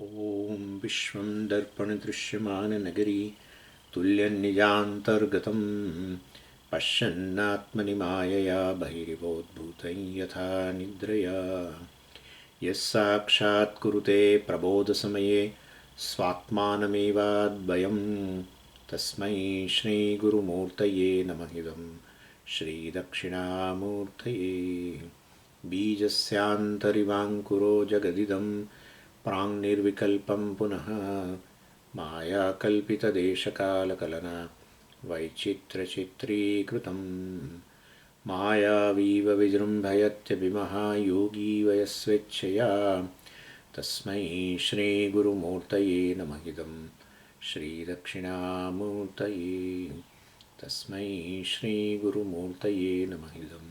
ॐ विश्वं दर्पणदृश्यमाननगरी तुल्यनिजान्तर्गतं पश्यन्नात्मनि मायया बहिरिवोद्भूतं यथा निद्रया यः साक्षात् कुरुते प्रबोधसमये स्वात्मानमेवाद्वयं तस्मै श्रीगुरुमूर्तये नमः इदं श्रीदक्षिणामूर्तये बीजस्यान्तरिवाङ्कुरो जगदिदं प्राङ्निर्विकल्पं पुनः मायाकल्पितदेशकालकलना वैचित्र्यचित्रीकृतं मायावीव विजृम्भयत्यभिमः योगी वयस्वेच्छया तस्मै श्रीगुरुमूर्तये नमः इदं श्रीदक्षिणामूर्तये तस्मै श्रीगुरुमूर्तये नमः इदं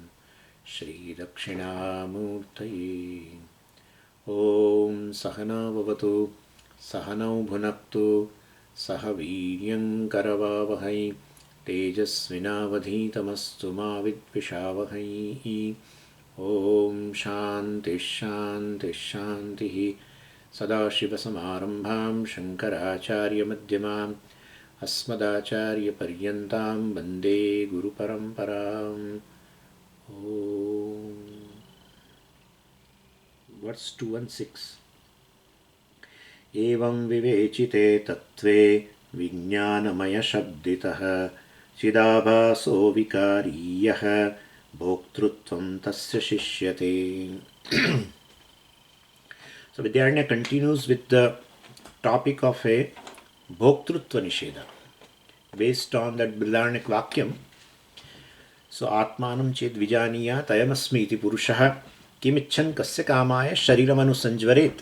श्रीदक्षिणामूर्तये ॐ सहना भवतु सहनौ भुनक्तु सह वीर्यङ्करवावहै तेजस्विनावधीतमस्तु मा विद्विषावहै ॐ शान्तिः सदाशिवसमारम्भां शङ्कराचार्यमध्यमाम् अस्मदाचार्यपर्यन्तां वन्दे गुरुपरम्पराम् ॐ वर्स् 2 and 6 एवं विवेचिते तत्त्वे विज्ञानमयशब्दितः चिदाभासो विकारीयः भोक्तृत्वं तस्य शिष्यते. So Vidyaranya continues with the topic of a bhoktrutva nisheda based on that Brihadaranyaka Vakyam. So Atmanam chet vijaniya tayamasmi iti purushah kimichan kasya kamaya shariramanu sanjvaret.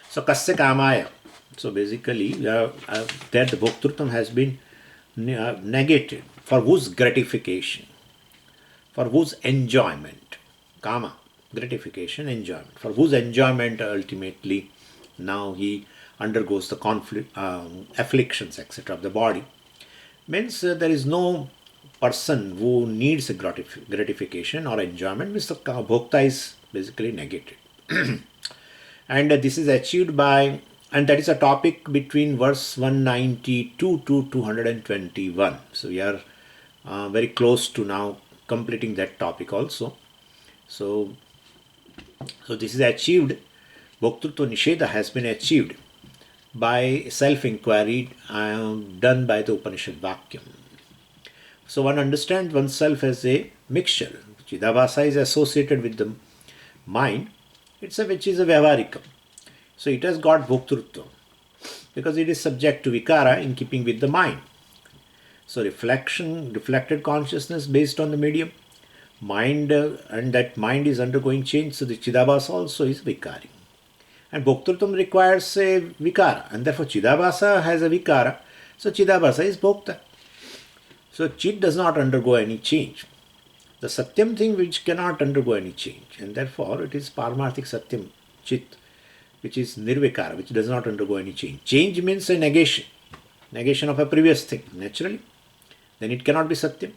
So kasya kamaya. So basically that the bhoktrutvam has been negated. For whose gratification? For whose enjoyment? Kama, gratification, enjoyment. For whose enjoyment ultimately now he undergoes the conflict, afflictions, etc. of the body. Means there is no person who needs a gratification or enjoyment. Means the bhokta is basically negated. And this is achieved by, and that is a topic between verse 192 to 221. So we are very close to now completing that topic also. So this is achieved, Bhoktrutva Nisheda has been achieved by self-inquiry done by the Upanishad Vakyam. So one understands oneself as a mixture. Chidabhasa is associated with the mind, which is a Vyavaharikam. So it has got Bhoktrutva because it is subject to Vikara in keeping with the mind. So reflected consciousness based on the medium, mind, and that mind is undergoing change. So the Chidabhasa also is Vikari. And Bhoktrutvam requires a Vikara, and therefore Chidabhasa has a Vikara. So Chidabhasa is Bhokta. So Chid does not undergo any change. The Satyam thing which cannot undergo any change, and therefore it is Paramarthik Satyam Chit, which is Nirvikara, which does not undergo any change. Change means a negation of a previous thing, naturally. Then it cannot be Satyam.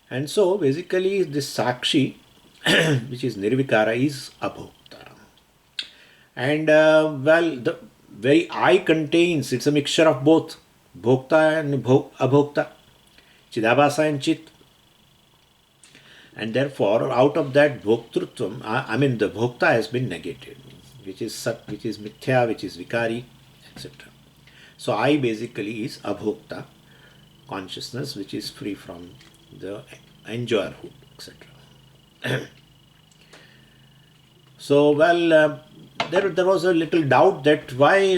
And so basically this Sakshi, which is Nirvikara, is Abhokta. And the very I contains, it's a mixture of both Bhokta and Abhokta, Chidabhasa and Chit. And therefore out of that Bhoktrutvam, the Bhokta has been negated, which is Sat, which is Mithya, which is Vikari, etc. So I basically is Abhokta, consciousness which is free from the enjoyerhood, etc. So there was a little doubt that why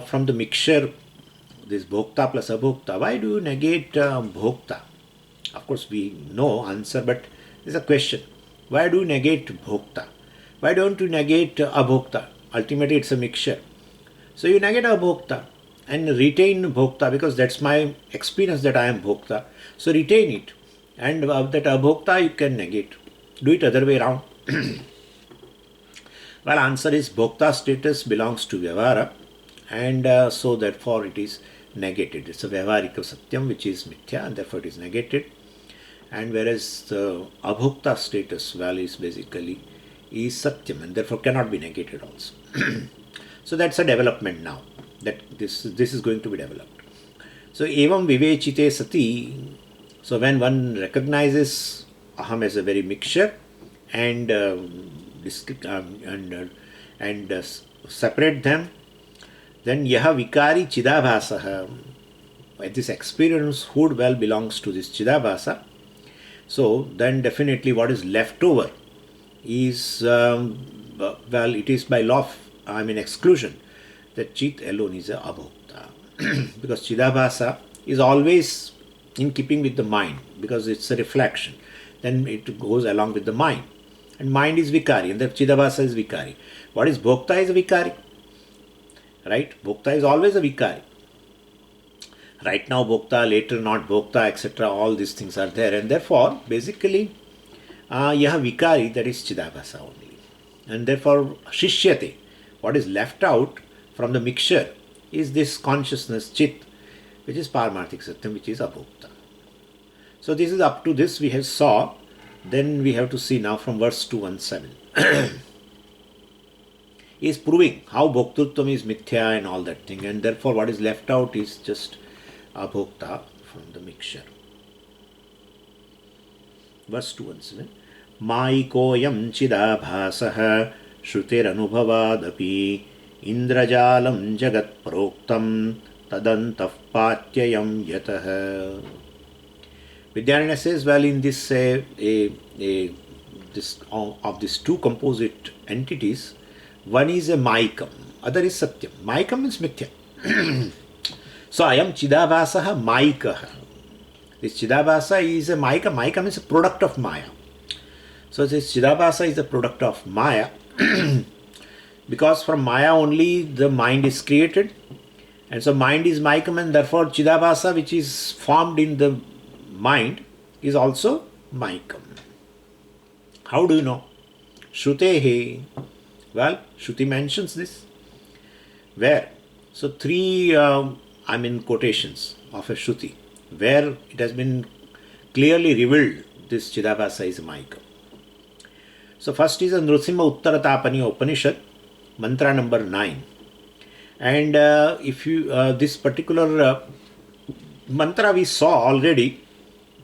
from the mixture, this Bhokta plus Abhokta, why do you negate Bhokta? Of course we know answer, but there's a question. Why do you negate Bhokta? Why don't you negate Abhokta? Ultimately it's a mixture. So you negate Abhokta and retain Bhokta, because that's my experience that I am Bhokta. So retain it, and that Abhokta you can negate. Do it other way around. Well, answer is Bhokta status belongs to Vyavahara, and so therefore it is negated. It's a Vyavaharika Satyam which is Mithya, and therefore it is negated. And whereas the Abhokta status, well, is basically is Satyam and therefore cannot be negated also. So that's a development now, that this is going to be developed. So evam vivechite sati, so when one recognizes aham as a very mixture and separate them, then yaha vikari chidabhasaha, this experiencehood well belongs to this chidabhasa. So then definitely what is left over is, well, it is by law of, exclusion, that Chit alone is a abhokta. Because Chidabhasa is always in keeping with the mind, because it's a reflection. Then it goes along with the mind. And mind is Vikari, and the Chidabhasa is Vikari. What is Bhokta is a Vikari. Right? Bhokta is always a Vikari. Right now Bhokta, later not Bhokta, etc. All these things are there. And therefore, basically, yaha Vikari, that is Chidabhasa only. And therefore, Shishyate, what is left out from the mixture is this consciousness, Chit, which is Paramarthik Satyam, which is Abhokta. So this is up to this we have saw. Then we have to see now from verse 217. He is proving how Bhoktutvam is Mithya and all that thing, and therefore what is left out is just Abhokta from the mixture. Verse 217. Maikoyam chidabhasaha shrutir-anubhavadapi indrajalam jagat proktam tadantah patyayam yatah. Vidyananda says, well, in this this of these two composite entities, one is a Maikam, other is Satyam. Maikam means Mithya. So I am Chidabhasaha Maikaha. This Chidabhasa is a Maika. Maika means a product of Maya. So this Chidabhasa is a product of Maya. Because from Maya only the mind is created. And so mind is Maikam, and therefore Chidabhasa, which is formed in the mind, is also Maikam. How do you know? Shrutehe. Well, Shruti mentions this. Where? So three, quotations of a Shruti, where it has been clearly revealed this Chidabhasa is Maikam. So first is a Nrsimha Uttaratapani Upanishad, mantra number 9. And if you, this particular mantra we saw already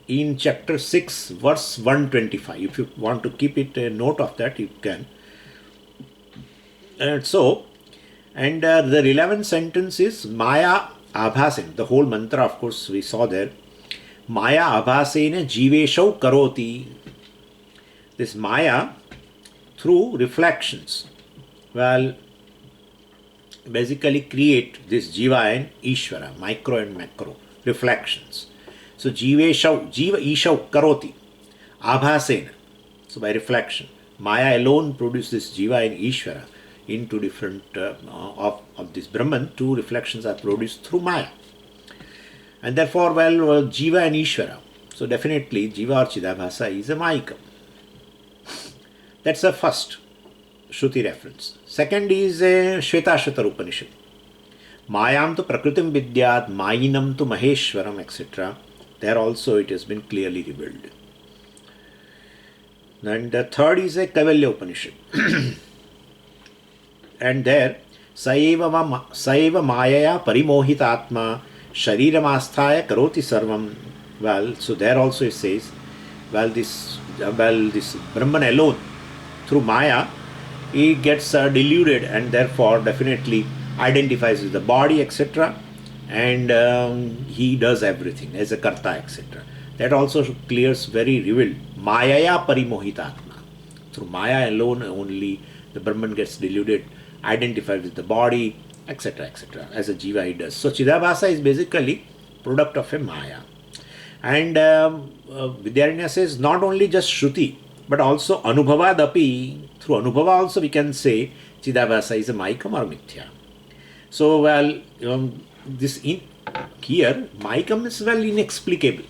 in chapter 6, verse 125. If you want to keep it a note of that, you can. And so, and the 11th sentence is Maya Abhasen. The whole mantra, of course, we saw there. Maya Abhasena Jiveshau Karoti. This Maya, through reflections, well, basically create this Jiva and Ishvara, micro and macro, reflections. So Jiva Ishau Karoti, Abhasena. So by reflection, Maya alone produces Jiva and Ishvara into different, of this Brahman. Two reflections are produced through Maya. And therefore, well, Jiva and Ishvara. So definitely Jiva or Chidabhasa is a Maikam. That's the first Shruti reference. Second is a Shvetashvatar Upanishad. Mayam tu prakritim vidyat, Mayinam tu Maheshwaram, etc. There also it has been clearly revealed. And the third is a Kaivalya Upanishad. And there, Saeva Mayaya Parimohitatma Shariramastaya Karoti Sarvam. Well, so there also it says, this Brahman alone, through Maya, he gets deluded and therefore definitely identifies with the body, etc. And he does everything as a karta, etc. That also clears very revealed. Mayaya Parimohitatma. Through Maya alone only the Brahman gets deluded, identified with the body, etc., etc. As a Jiva he does. So Chidabhasa is basically product of a Maya. And Vidyaranya says not only just Shruti, but also Anubhavadapi. Through Anubhava also we can say Chidabhasa is a Maikam or Mithya. So, well, this here, Maikam is well inexplicable.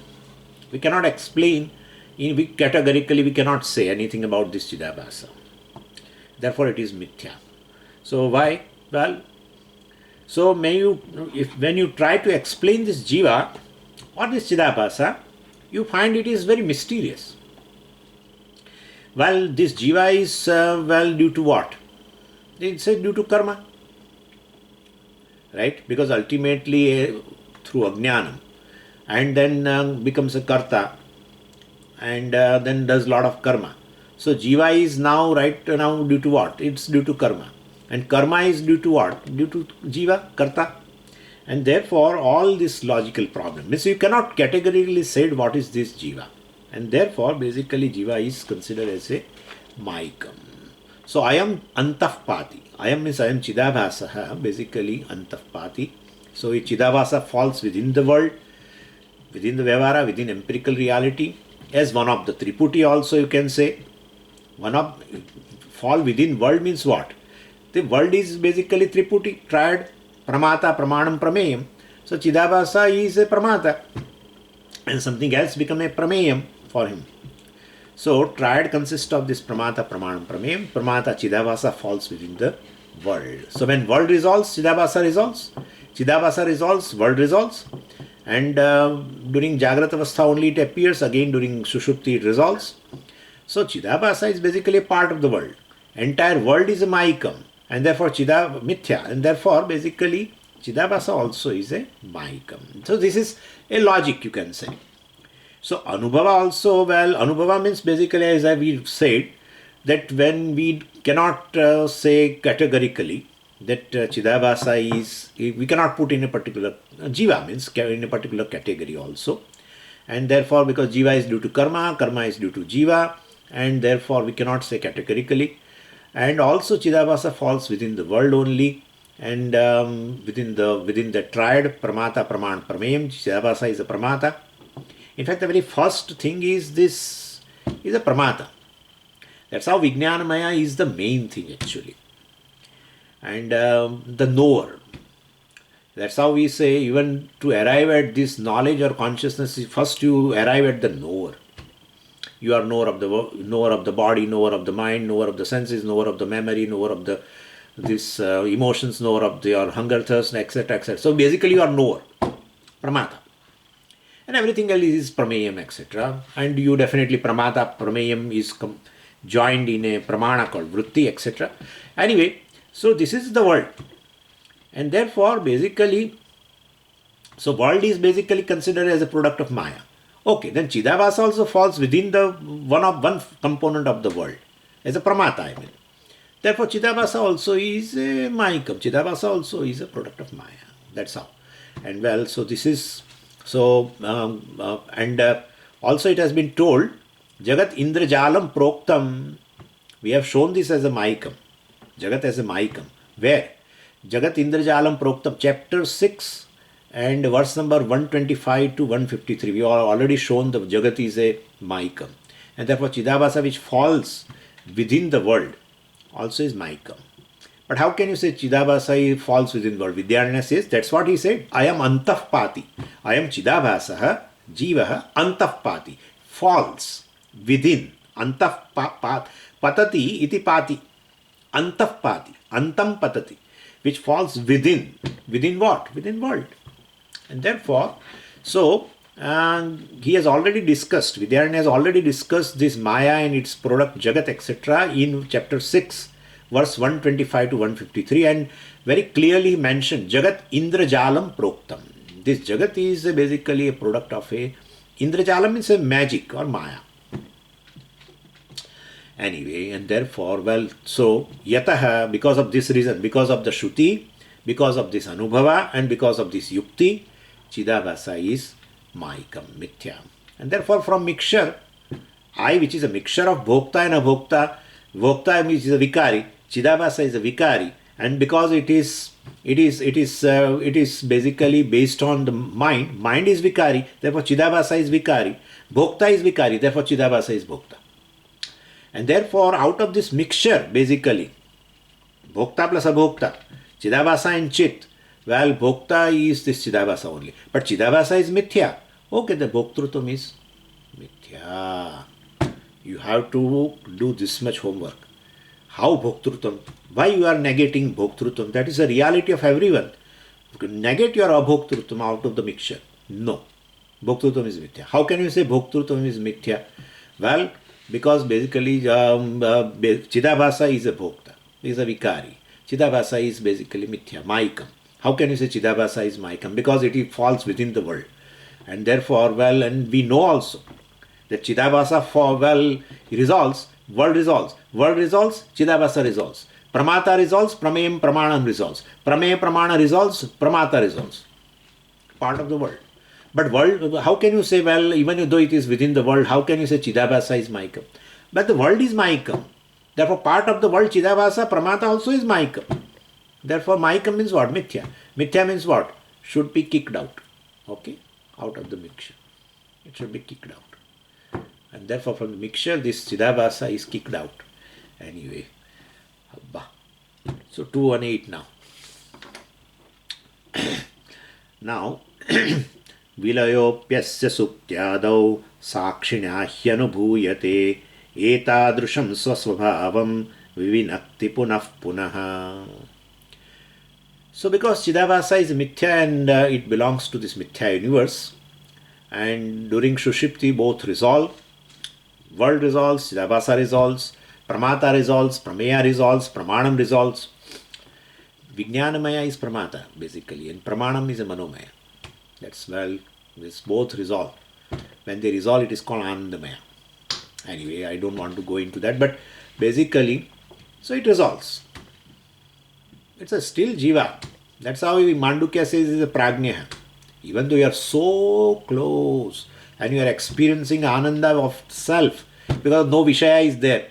We cannot explain, categorically we cannot say anything about this Chidabhasa. Therefore it is Mithya. So why? Well, so when you try to explain this Jiva or this Chidabhasa, you find it is very mysterious. Well, this jiva is due to what? It's due to karma, right? Because ultimately through ajnanam, and then becomes a karta, and then does lot of karma. So jiva is now right now due to what? It's due to karma, and karma is due to what? Due to jiva, karta, and therefore all this logical problem means you cannot categorically say what is this jiva, and therefore basically jiva is considered as a maikam. So I am antahpati. I am means I am chidabhasa, basically antahpati. So chidabhasa falls within the world, within the Vyavahara, within empirical reality, as one of the Triputi also you can say. One of fall within world means what? The world is basically Triputi, triad, pramata, pramanam, prameyam. So Chidabhasa is a pramata and something else become a prameyam for him. So triad consists of this pramata, pramanam, prameyam. Pramata, Chidabhasa falls within the world. So when world resolves, Chidabhasa resolves. Chidabhasa resolves, world resolves. And during Jagrata Avastha only it appears, again during Sushupti it resolves. So Chidabhasa is basically a part of the world. Entire world is a Maikam, and therefore Mithya, and therefore basically Chidabhasa also is a Maikam. So this is a logic you can say. So Anubhava also, well, Anubhava means basically, as we said, that when we cannot say categorically that Chidabhasa is, we cannot put in a particular, Jiva means in a particular category also. And therefore, because Jiva is due to karma, karma is due to Jiva, and therefore we cannot say categorically. And also Chidabhasa falls within the world only, and within the triad, Pramata, Praman, Prameyam, Chidabhasa is a Pramata. In fact, the very first thing is this is a Pramata. That's how Vijnanamaya is the main thing actually. And the knower. That's how we say, even to arrive at this knowledge or consciousness, first you arrive at the knower. You are knower of the body, knower of the mind, knower of the senses, knower of the memory, knower of the emotions, knower of your hunger, thirst, etc., etc. So basically you are knower, Pramata. And everything else is Prameyam, etc. And you definitely Pramata, Prameyam is joined in a Pramana called Vritti, etc. Anyway, so this is the world. And therefore, basically, so world is basically considered as a product of Maya. Okay, then Chidabhasa also falls within the one component of the world, as a Pramata, I mean. Therefore, Chidabhasa also is a Mayikam. Chidabhasa also is a product of Maya. That's how. And well, so this is, so, also it has been told, Jagat Indrajalam Proktam, we have shown this as a Mayikam. Jagat as a Mayikam. Where? Jagat Indrajalam Proktam, chapter 6 and verse number 125 to 153. We have already shown the Jagat is a Mayikam. And therefore Chidabhasa, which falls within the world, also is Mayikam. But how can you say Chidabhasa falls within the world? Vidyaranya says, that's what he said. I am Antahpati. I am Chidabhasa, Jivaha, Antahpati. Falls within. Patati iti pati. Antahpati. Antam patati. Which falls within. Within what? Within world. And therefore, so he has already discussed, Vidyaranya has already discussed this Maya and its product Jagat, etc. in chapter 6, verse 125 to 153, and very clearly mentioned Jagat Indrajalam Proktam. This Jagat is basically a product of a Indrajalam, is a magic or Maya. Anyway, and therefore, well, so Yataha, because of this reason, because of the Shruti, because of this Anubhava, and because of this Yukti, Chidabhasa is Maikam, Mithya. And therefore, from mixture, I, which is a mixture of Bhokta and Abhokta, Bhokta which is a Vikari, Chidabhasa is a Vikari, and because it is basically based on the mind, mind is Vikari, therefore Chidabhasa is Vikari, Bhokta is Vikari, therefore Chidabhasa is Bhokta. And therefore, out of this mixture, basically, Bhokta plus Abhokta, Chidabhasa and Chit, well, Bhokta is this Chidabhasa only. But Chidabhasa is Mithya. Okay, the Bhoktrutam is Mithya. You have to do this much homework. How Bhoktrutam? Why you are negating Bhoktrutam? That is the reality of everyone. You can negate your Abhoktrutam out of the mixture. No. Bhoktrutam is Mithya. How can you say Bhoktrutam is Mithya? Well, Because basically Chidabhasa is a Bhokta, is a Vikari. Chidabhasa is basically Mithya, Mayikam. How can you say Chidabhasa is Mayikam? Because it falls within the world. And therefore, and we know also that Chidabhasa resolves, world resolves. World resolves, Chidabhasa resolves. Pramata resolves, Prameyam Pramanam resolves. Prameya Pramana resolves, Pramata resolves. Part of the world. But world, how can you say, even though it is within the world, how can you say Chidabhasa is Mayikam? But the world is Mayikam. Therefore, part of the world, Chidabhasa, Pramata also is Mayikam. Therefore, Mayikam means what? Mithya. Mithya means what? Should be kicked out. Okay? Out of the mixture. It should be kicked out. And therefore, from the mixture, this Chidabhasa is kicked out. Anyway. So, 218 now. Now, विलयोप्यस्य सुप्त्यादौ साक्षिण्या ह्यनुभूयते एतादृशं स्वस्वभावं विविनक्ति पुनः पुनः. So because Chidabhasa is Mithya and it belongs to this Mithya universe, and during Sushupti both resolve, world resolves, Chidabhasa resolves, Pramata resolves, Prameya resolves, Pramanam resolves. Vijnanamaya is Pramata basically, and Pramanam is a Manomaya. That's this both resolve. When they resolve, it is called Anandamaya. Anyway, I don't want to go into that, but basically, so it resolves. It's a still Jiva. That's how Mandukya says is a Prajna. Even though you are so close and you are experiencing Ananda of self, because no Vishaya is there.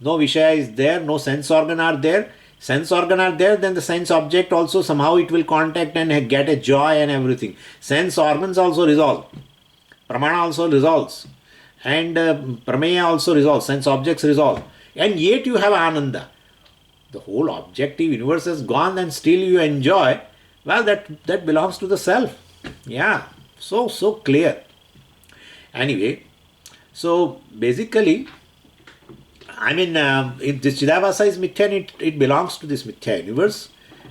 No Vishaya is there, no sense organ are there. Sense organ are there, then the sense object also somehow it will contact and get a joy and everything. Sense organs also resolve. Pramana also resolves. And Prameya also resolves. Sense objects resolve. And yet you have Ananda. The whole objective universe has gone and still you enjoy. Well, that belongs to the self. Yeah. So clear. Anyway, so basically, this Chidabhasa is Mithya and it belongs to this Mithya universe.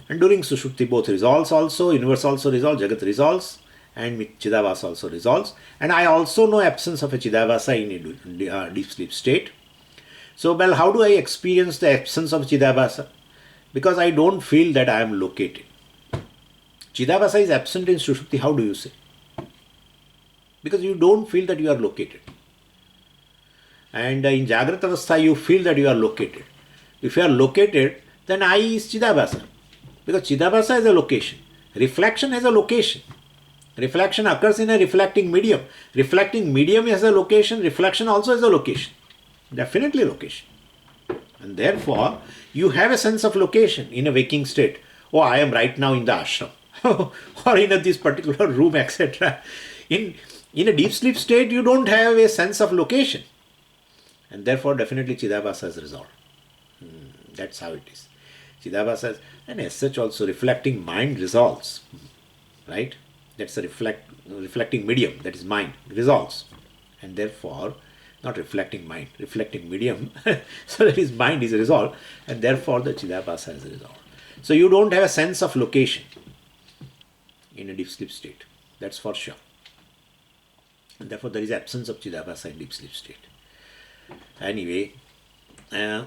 And during Sushupti both resolves also, universe also resolves, Jagat resolves, and Chidabhasa also resolves. And I also know absence of a Chidabhasa in a deep sleep state. So, how do I experience the absence of Chidabhasa? Because I don't feel that I am located. Chidabhasa is absent in Sushupti, how do you say? Because you don't feel that you are located. And in Jagrata Avastha, you feel that you are located. If you are located, then I is Chidabhasa. Because Chidabhasa is a location. Reflection has a location. Reflection occurs in a reflecting medium. Reflecting medium has a location. Reflection also has a location. Definitely location. And therefore, you have a sense of location in a waking state. Oh, I am right now in the ashram. Or in this particular room, etc. In a deep sleep state, you don't have a sense of location. And therefore, definitely Chidabhasa is resolved. That's how it is. Chidabhasa is, and as such also reflecting mind resolves. Right? That's a reflecting medium, that is mind, resolves. And therefore, not reflecting mind, reflecting medium. So that is mind is resolved, and therefore the Chidabhasa is resolved. So you don't have a sense of location in a deep sleep state. That's for sure. And therefore there is absence of Chidabhasa in deep sleep state. Anyway, and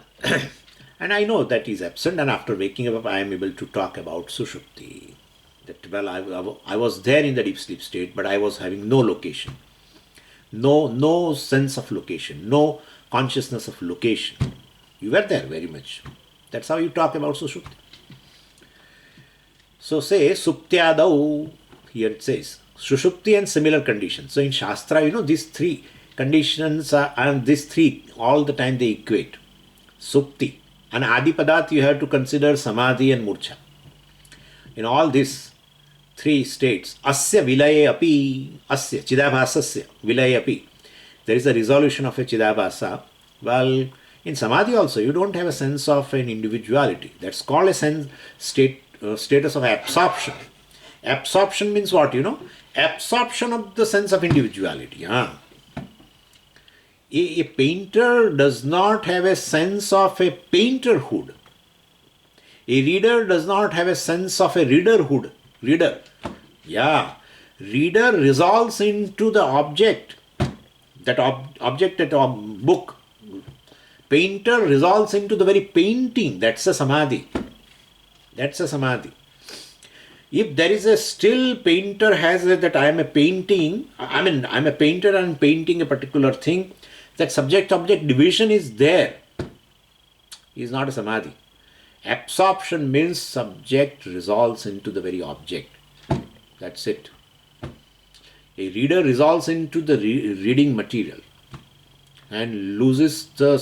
I know that is absent, and after waking up I am able to talk about Sushupti. That I was there in the deep sleep state, but I was having no location. No sense of location, no consciousness of location. You were there very much. That's how you talk about Sushupti. So say Suptyadau, here it says Sushupti and similar conditions. So in Shastra, these three conditions and these three all the time they equate. Supti. And Adipadat you have to consider Samadhi and Murcha. In all these three states, Asya Vilaye Api, Asya Chidabhasasya Vilaye Api. There is a resolution of a Chidabhasa. Well, in Samadhi also you don't have a sense of an individuality. That's called a status of absorption. Absorption means what? Absorption of the sense of individuality. A painter does not have a sense of a painterhood. A reader does not have a sense of a readerhood. Reader. Reader resolves into the object. That object, that book painter resolves into the very painting. That's a samadhi. That's a samadhi. If there is a still painter has that I am a painting, I'm a painter and painting a particular thing, that subject-object division is there. Is not a samadhi. Absorption means subject resolves into the very object. That's it. A reader resolves into the reading material and loses the...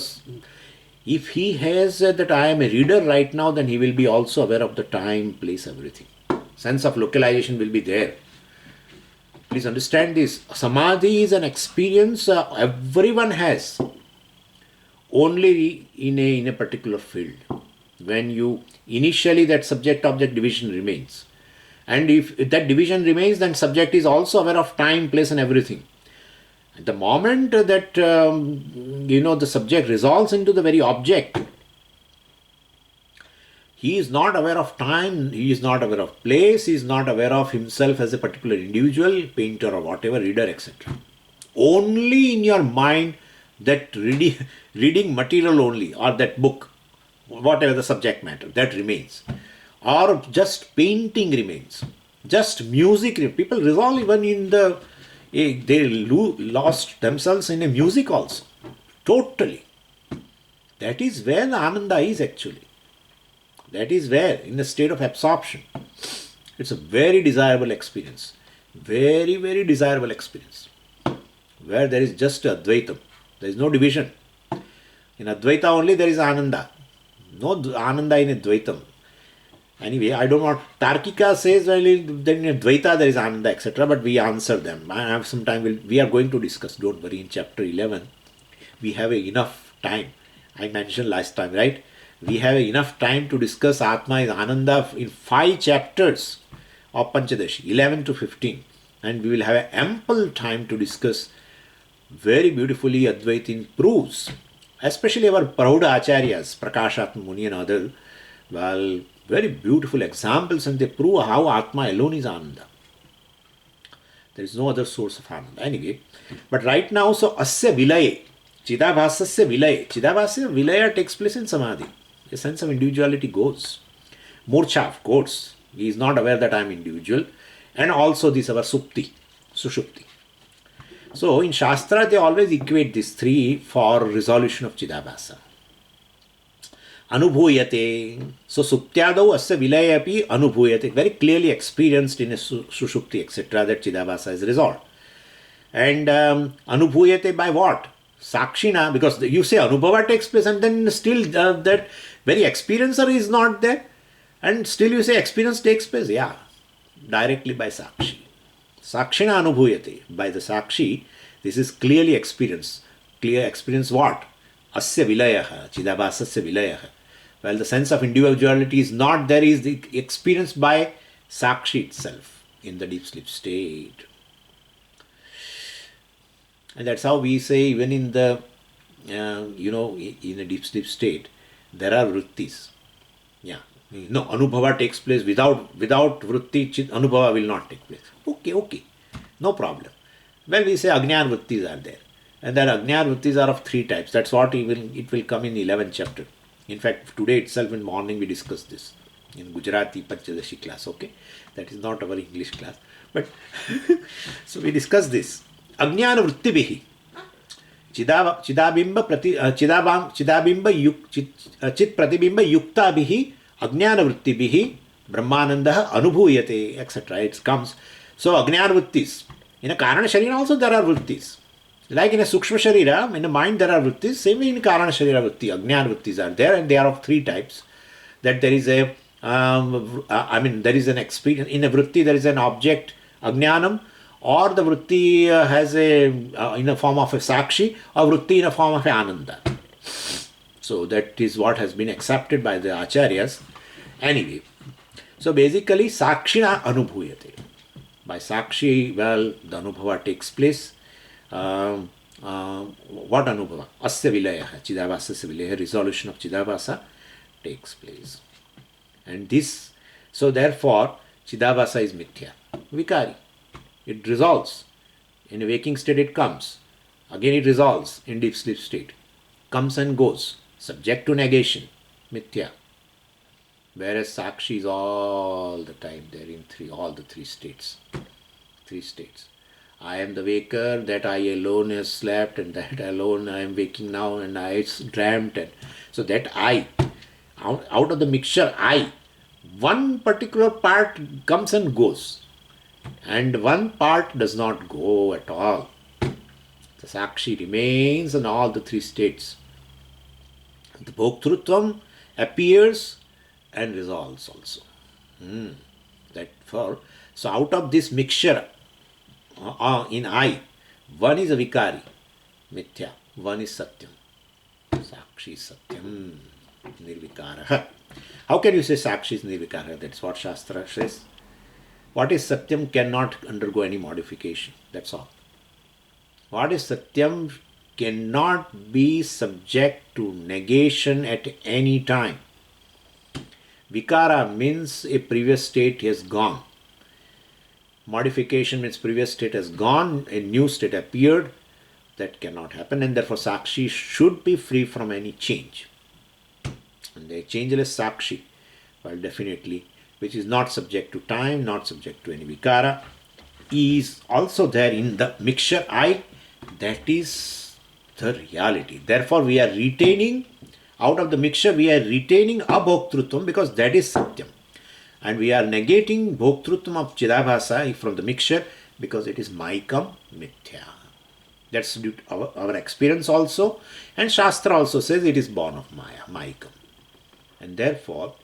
If he has that I am a reader right now, then he will be also aware of the time, place, everything. Sense of localization will be there. Please understand this. Samadhi is an experience everyone has, only in a particular field. When you initially that subject-object division remains. And if that division remains, then subject is also aware of time, place and everything. At the moment that the subject resolves into the very object, he is not aware of time, he is not aware of place, he is not aware of himself as a particular individual, painter or whatever, reader, etc. Only in your mind that reading material only, or that book, whatever the subject matter, that remains. Or just painting remains. Just music. People resolve even in the... They lost themselves in a music also. Totally. That is where the Ananda is actually. That is where, in the state of absorption. It's a very desirable experience. Very, very desirable experience. Where there is just Advaitam. There is no division. In Advaita only there is Ananda. No Ananda in Advaitam. Anyway, I don't know what Tarkika says, well, then in Dvaita there is Ananda, etc. But we answer them. I have some time. We are going to discuss, don't worry, in chapter 11. We have enough time. I mentioned last time, right? We have enough time to discuss Atma is Ananda in 5 chapters of Pancadasi, 11 to 15. And we will have ample time to discuss very beautifully Advaita proofs. Especially our Prauda Acharyas, Prakashatma Muni and others, well, very beautiful examples, and they prove how Atma alone is Ananda. There is no other source of Ananda. Anyway, but right now, so Asya Vilaye, Chidabhasasya Vilaye. Chidabhasya Vilaya takes place in Samadhi. A sense of individuality goes. Murcha, of course. He is not aware that I am individual. And also this our Supti, Sushupti. So in Shastra, they always equate these 3 for resolution of Chidabhasa. Anubhuyate. So Suptyadau asya vilayapi anubhuyate. Very clearly experienced in a Sushupti, etc. that Chidabhasa is resolved. And anubhuyate by what? Sakshina, because you say Anubhava takes place and then still that very experiencer is not there. And still you say experience takes place. Yeah, directly by Sakshi. Sakshina anubhuyate. By the Sakshi, this is clearly experience. Clear experience what? Asya vilayaha, Chidabhasasya vilayaha. Well, the sense of individuality is not there, is the experience by Sakshi itself in the deep sleep state. And that's how we say even in the, in a deep sleep state, there are vrittis. Yeah. No, Anubhava takes place without vritti, Anubhava will not take place. Okay. No problem. Well, we say Agnyar vrittis are there. And that Agnyar vrittis are of 3 types. That's what it will come in 11th chapter. In fact, today itself in morning we discussed this in Gujarati Pancadasi class. Okay, that is not our English class, but so we discussed this. Agnyana vrittibihi chidabimba chit pratibimba yuktabihi Agnyana vrittibihi Brahmananda anubhuyate, etc. It comes. So Agnyana vrittis. In a Karana Sharira also there are vrittis. Like in a Sukshma Sharira, in the mind there are vrittis, same way in Karana Sharira vritti, Agnyana vrittis are there, and they are of 3 types. That there is there is an experience, in a vritti there is an object, Agnyanam, or the vritti has in a form of a Sakshi, or vritti in a form of a Ananda. So that is what has been accepted by the Acharyas. Anyway, so basically Sakshina Anubhuyate. By Sakshi, well, the Anubhava takes place. What Anubhava? Asya Vilayaha, Chidabhasasya Vilayaha, resolution of Chidabhasa takes place. And this, so therefore, Chidabhasa is Mithya, Vikari. It resolves. In a waking state it comes. Again it resolves in deep sleep state. comes and goes, subject to negation, mithya. Whereas Sakshi is all the time there in all the three states. Three states. I am the waker, that I alone have slept, and that alone I am waking now, and I dreamt. And so that I, out of the mixture I, one particular part comes and goes, and one part does not go at all. The Sakshi remains in all the three states. The Bhoktrutvam appears and resolves also. So out of this mixture in I, one is a vikari, mithya, one is satyam. Sakshi satyam, nirvikara. How can you say Sakshi is nirvikara? That's what Shastra says. What is satyam cannot undergo any modification. That's all. What is satyam cannot be subject to negation at any time. Vikara means a previous state has gone. Modification means previous state has gone, a new state appeared. That cannot happen, and therefore Sakshi should be free from any change. And the changeless Sakshi, well, definitely, which is not subject to time, not subject to any vikara, is also there in the mixture I. That is the reality. Therefore, we are retaining, out of the mixture, we are retaining abhoktrutvam because that is satyam. And we are negating bhoktrutvam of Chidabhasa from the mixture because it is maikam mithya. That's due to our experience also. And Shastra also says it is born of Maya, maikam. And therefore,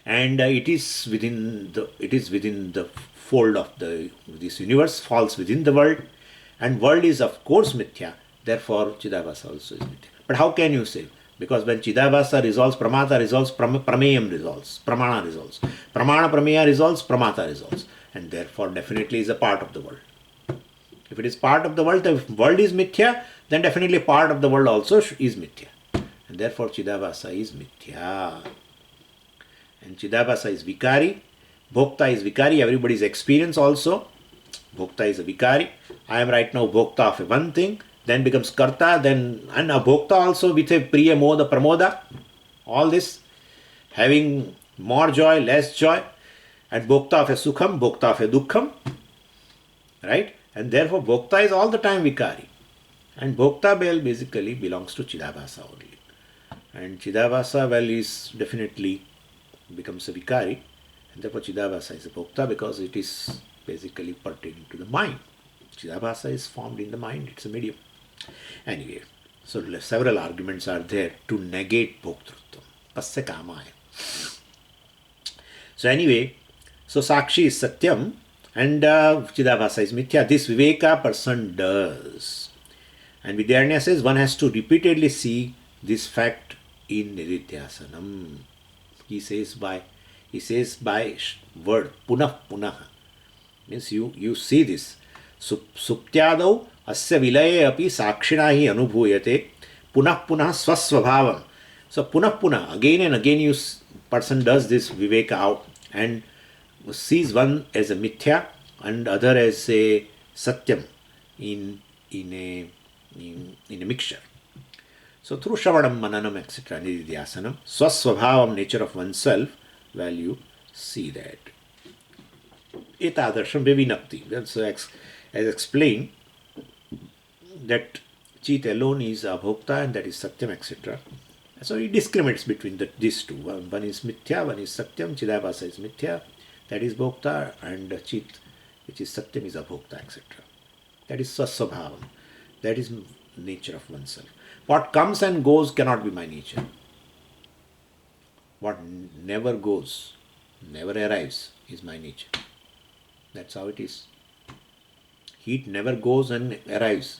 it is within the fold of this universe, falls within the world. And world is of course mithya, therefore Chidabhasa also is mithya. But how can you say? Because when Chidabhasa resolves, Pramata resolves, Prameyam resolves, Pramana resolves. Pramana Prameya resolves, Pramata resolves. And therefore definitely is a part of the world. If it is part of the world is mithya, then definitely part of the world also is mithya. And therefore Chidabhasa is mithya. And Chidabhasa is vikari. Bhokta is vikari, everybody's experience also. Bhokta is a vikari. I am right now bhokta of one thing, then becomes karta, then and a bhokta also with a priya moda pramoda. All this, having more joy, less joy, and bhokta of a sukham, bhokta of a dukkham. Right? And therefore bhokta is all the time vikari. And bhokta basically belongs to Chidabhasa only. And Chidabhasa is definitely becomes a vikari. And therefore Chidabhasa is a bhokta because it is basically pertaining to the mind. Chidabhasa is formed in the mind, it's a medium. Anyway, so several arguments are there to negate bhoktrutvam. Pasya kamaya. So anyway, so Sakshi is satyam and Chidabhasa is mithya. This viveka person does. And Vidyaranya says one has to repeatedly see this fact in nididhyasanam. He says by word punah punah. Means you see this. Suptyadau asya vilaye api sakshina hi anubhuyate punah punah swasvabhavam. So punah punah, again and again person does this viveka out and sees one as a mithya and other as a satyam in a mixture. So through shravanam, mananam, etc., nididhyasanam, swasvabhavam, nature of oneself, you see that. Etadarsham vivinapti. That's as explained that Chit alone is abhokta and that is satyam, etc. So he discriminates between these two. One is mithya, one is satyam. Chidabhasa is mithya, that is bhokta, and Chit, which is satyam, is abhokta, etc. That is swasvabhavam. That is nature of oneself. What comes and goes cannot be my nature. What never goes, never arrives, is my nature. That's how it is. Heat never goes and arrives.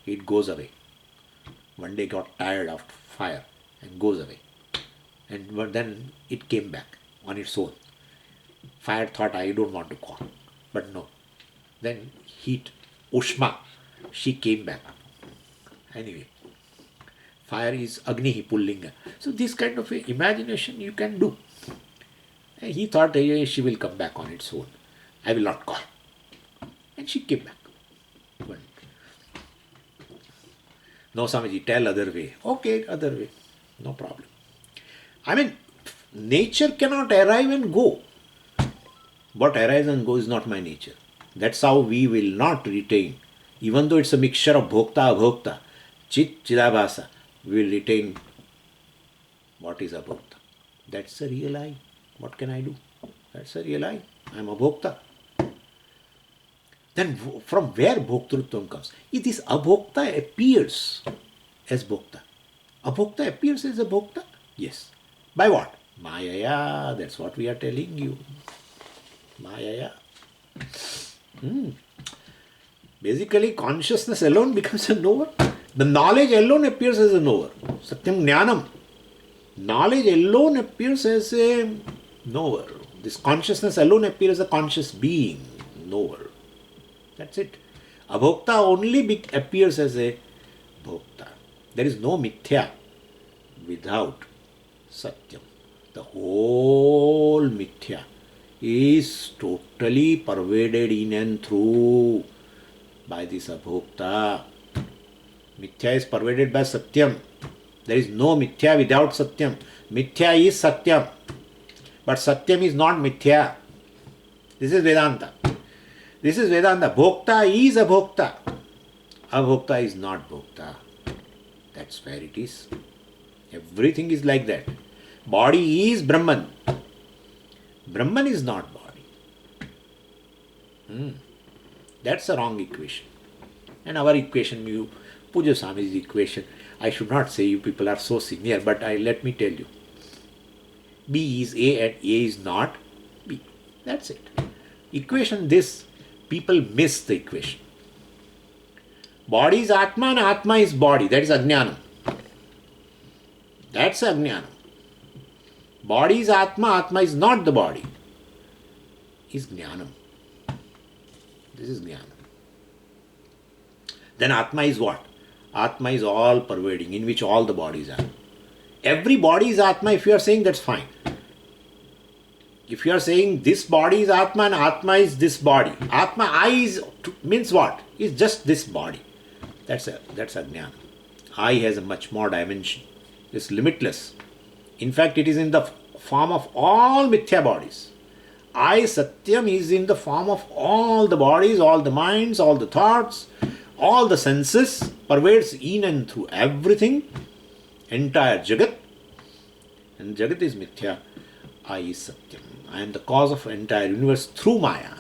It goes away. One day got tired of fire and goes away. But then it came back on its own. Fire thought, I don't want to call. But no. Then heat, Ushma, she came back. Anyway, fire is Agni Pullinga. So this kind of imagination you can do. And he thought she will come back on its own. I will not call. And she came back. No, Swamiji, tell other way. Okay, other way. No problem. I mean, nature cannot arrive and go. What arrives and goes is not my nature. That's how we will not retain. Even though it's a mixture of bhokta, abhokta, chit, chidabhasa, we will retain what is abhokta. That's a real I. What can I do? That's a real I. I'm abhokta. Then from where bhoktrutvam comes? It is abhokta appears as bhokta. Abhokta appears as a bhokta? Yes. By what? Mayaya. That's what we are telling you. Mayaya. Basically, consciousness alone becomes a knower. The knowledge alone appears as a knower. Satyam jnanam. Knowledge alone appears as a knower. This consciousness alone appears as a conscious being, knower. That's it. Abhokta only appears as a bhokta. There is no mithya without satyam. The whole mithya is totally pervaded in and through by this abhokta. Mithya is pervaded by satyam. There is no mithya without satyam. Mithya is satyam. But satyam is not mithya. This is Vedanta. This is Vedanta. Bhokta is abhokta. Abhokta is not bhokta. That's where it is. Everything is like that. Body is Brahman. Brahman is not body. That's a wrong equation. And our equation, Puja Swami's equation, I should not say you people are so senior, but let me tell you. B is A and A is not B. That's it. Equation this, people miss the equation. Body is Atma and Atma is body. That is Ajnanam. That's Ajnanam. Body is Atma, Atma is not the body. Is Jnanam. This is Jnanam. Then Atma is what? Atma is all pervading, in which all the bodies are. Every body is Atma. If you are saying, that's fine. If you are saying this body is Atma and Atma is this body, Atma I means what? Is just this body. That's a Jnana. I has a much more dimension. It's limitless. In fact, it is in the form of all mithya bodies. I, Satyam, is in the form of all the bodies, all the minds, all the thoughts, all the senses, pervades in and through everything, entire Jagat. And Jagat is mithya. I is Satyam. I am the cause of entire universe through Maya.